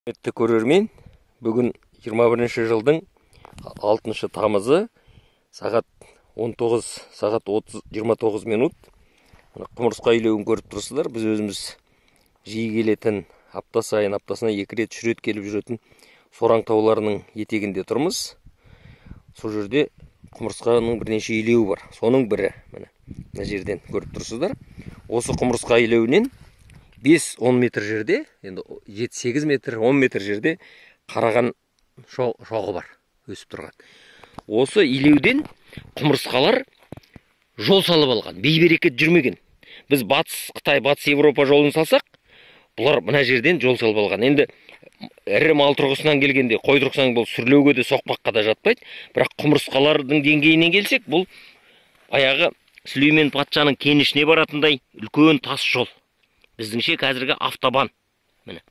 Құрметті көрермен, бүгін 21 жылдың 6 тамызы сағат 29 минут. Құмырсқа үйлеуін көріп тұрсыздар. Біз өзіміз жиі келетін, аптасына 2 рет, 3 рет келіп жүретін Сораң тауларының етегінде тұрмыз. Сол жерде құмырсқаның бірнеше үйлеуі бар. Соның бірі, міне жерден көріп тұрсыздар. Осы құмырсқа үйлеуінен 5-10 метр жерде, енді 7-8 метр, 10 метр жерде қараған шоғы бар, өсіп тұрған. Осы илеуден құмырсқалар жол салып алған, бейберекет жүрмеген. Біз батыс Қытай, батыс Европа жолын салсақ, бұлар мына жерден жол салып алған. Енді ірі мал тұрғысынан келгенде, қой тұрғысынан бұл сүрлеуге де, соқпаққа да жатпайды. Бірақ құмырсқалардың деңгейінен келсек, бұл баяғы Сүлеймен патшаның кенішіне баратындай үлкен тас жол. Біздіңше қазіргі автобан. Міне.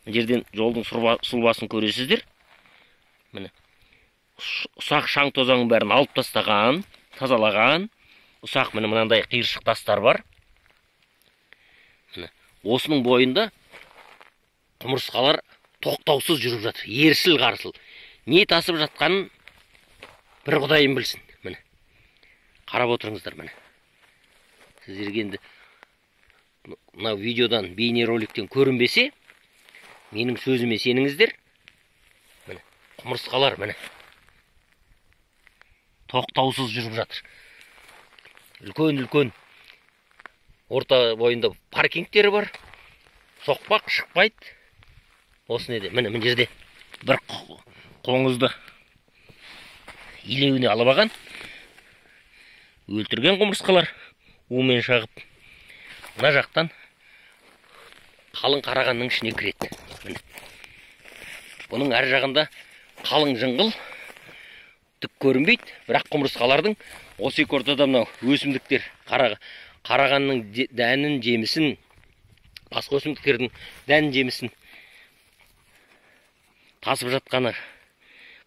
Мына жерден жолдың сұлбасын көресіздер. Міне. Ұсақ шаң тозаңның бәрін алып тастаған, тазалаған. Ұсақ міне мынандай қиыршық тастар бар. Міне. Осының бойында құмырсқалар тоқтаусыз жүріп жатыр. Ерсіл қарсыл. Не тасып жатқанын бір Құдайым білсін. Міне. Қарап отырыңыздар міне. Сіздерге енді мына видеодан, бейнероликтен көрінбесе, менің сөзіме сеніңіздер. Міне, құмырсқалар міне. Тоқтаусыз жүріп жатыр. Үлкен орта бойында паркингтері бар. Соқпақ шықпайды. Осы неде, міне жерде бір қоңызды илеуіне алып алған. Өлтірген құмырсқалар умен шағып, мына жақтан қалың қарағанның ішіне кіреді. Бұның әр жағында қалың жыңғыл, түк көрінбейді, бірақ құмырсқалардың осы екі ортада мынау өсімдіктер, қарағанның дәнін, жемісін, басқа өсімдіктердің дәнін, жемісін тасып жатқаны,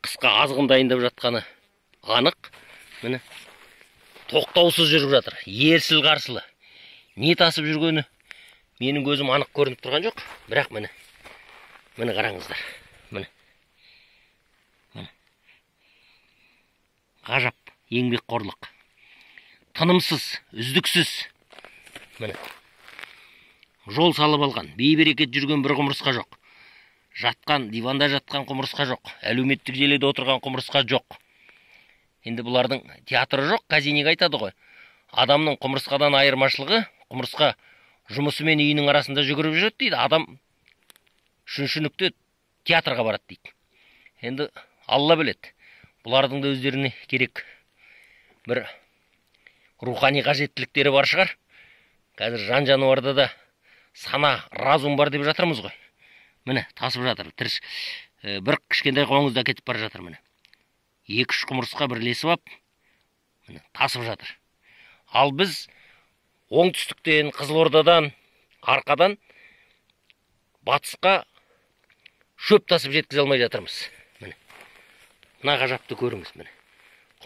қысқа азғын дайындап жатқаны анық. Міне, тоқтаусыз жүріп жатыр, ерсіл қарсылы. Не тасып жүргені менің көзім анық көрініп тұрған жоқ, бірақ міне қараңыздар. Міне. Ғажап еңбекқорлық. Тынымсыз, үздіксіз. Міне. Жол салып алған, бейберекет жүрген бір құмырсқа жоқ. Жатқан, диванда жатқан құмырсқа жоқ. Әлеуметтік желіде отырған құмырсқа жоқ. Енді бұлардың театры жоқ, Казинег айтады ғой. Адамның құмырсқадан айырмашылығы, құмырсқа жұмысы мен үйінің арасында жүгіріп жүреді дейді. Адам шүншінікте театрға барады дейді. Енді Алла біледі. Бұлардың да өздеріне керек бір рухани қажеттіліктері бар шығар. Қазір жан жануарда да сана, разум бар деп жатырмыз ғой. Міне, тасып жатыр. Бір кішкентай қоңызды әкетіп бара жатыр міне. 2-3 құмырсқа бірлесіп ап, міне, тасып жатыр. Ал біз оңтүстіктен, Қызылордадан, арқадан батысқа шөп тасып жеткізе алмай жатырмыз. Міне. Мына ғажапты көріңіз міне.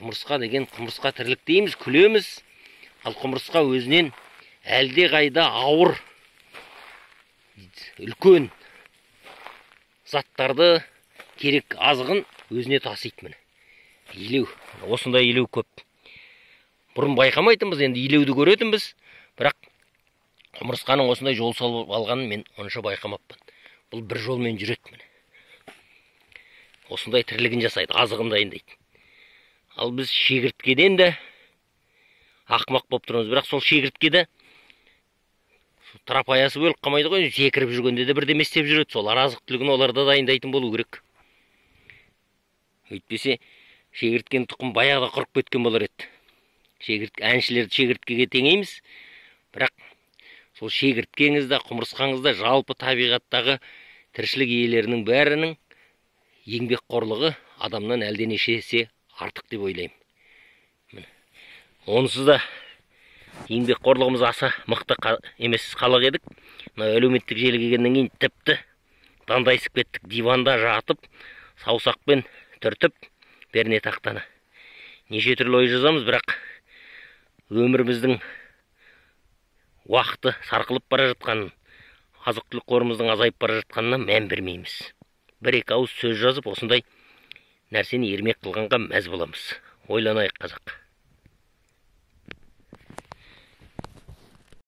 Құмырсқа деген, құмырсқа тірлік дейміз, күлеміз. Ал құмырсқа өзінен әлде қайда ауыр, үлкен заттарды, керек азығын өзіне тасиды міне. Илеу, осындай илеу көп. Бұрын байқамайтынбыз, енді илеуді көретінбіз, бірақ құмырсқаның осындай жол салып алғанын мен онша байқамаппын. Бұл бір жолмен жүреді міне. Осындай тірлігін жасайды, азығын дайындайды. Ал біз шегірткеден де ақымақ болып тұрмыз, бірақ сол шегірткеде тырапаясы бөліп қалмайды ғой, секіріп жүргенде де бірдеме істеп жүреді. Сол азық түлігін оларда дайындайтын болу керек. Өйтпесе шегірткен тұқым баяғыда құрып кеткен болар еді. Әншілерді шегірткеге теңейміз, бірақ сол шегірткеңізді, құмырсқаңызды жалпы табиғаттағы тіршілік иелерінің бәрінің еңбекқорлығы адамнан әлденеше есе артық деп ойлаймын. Онсыз да еңбекқорлығымыз аса мықты емес халық едік. Әлеуметтік желіге келгеннен кейін тіпті дандайсып кеттік, диванда жатып, саусақпен түртіп, перне тақтаны. Неше түрлі ой жазамыз, бірақ өміріміздің уақыты сарқылып бара жатқанын, азық-түлік қорымыздың азайып бара жатқанына мән бермейміз. бір екі ауыз сөз жазып осындай нәрсені ермек қылғанға мәз боламыз. Ойланайық, қазақ.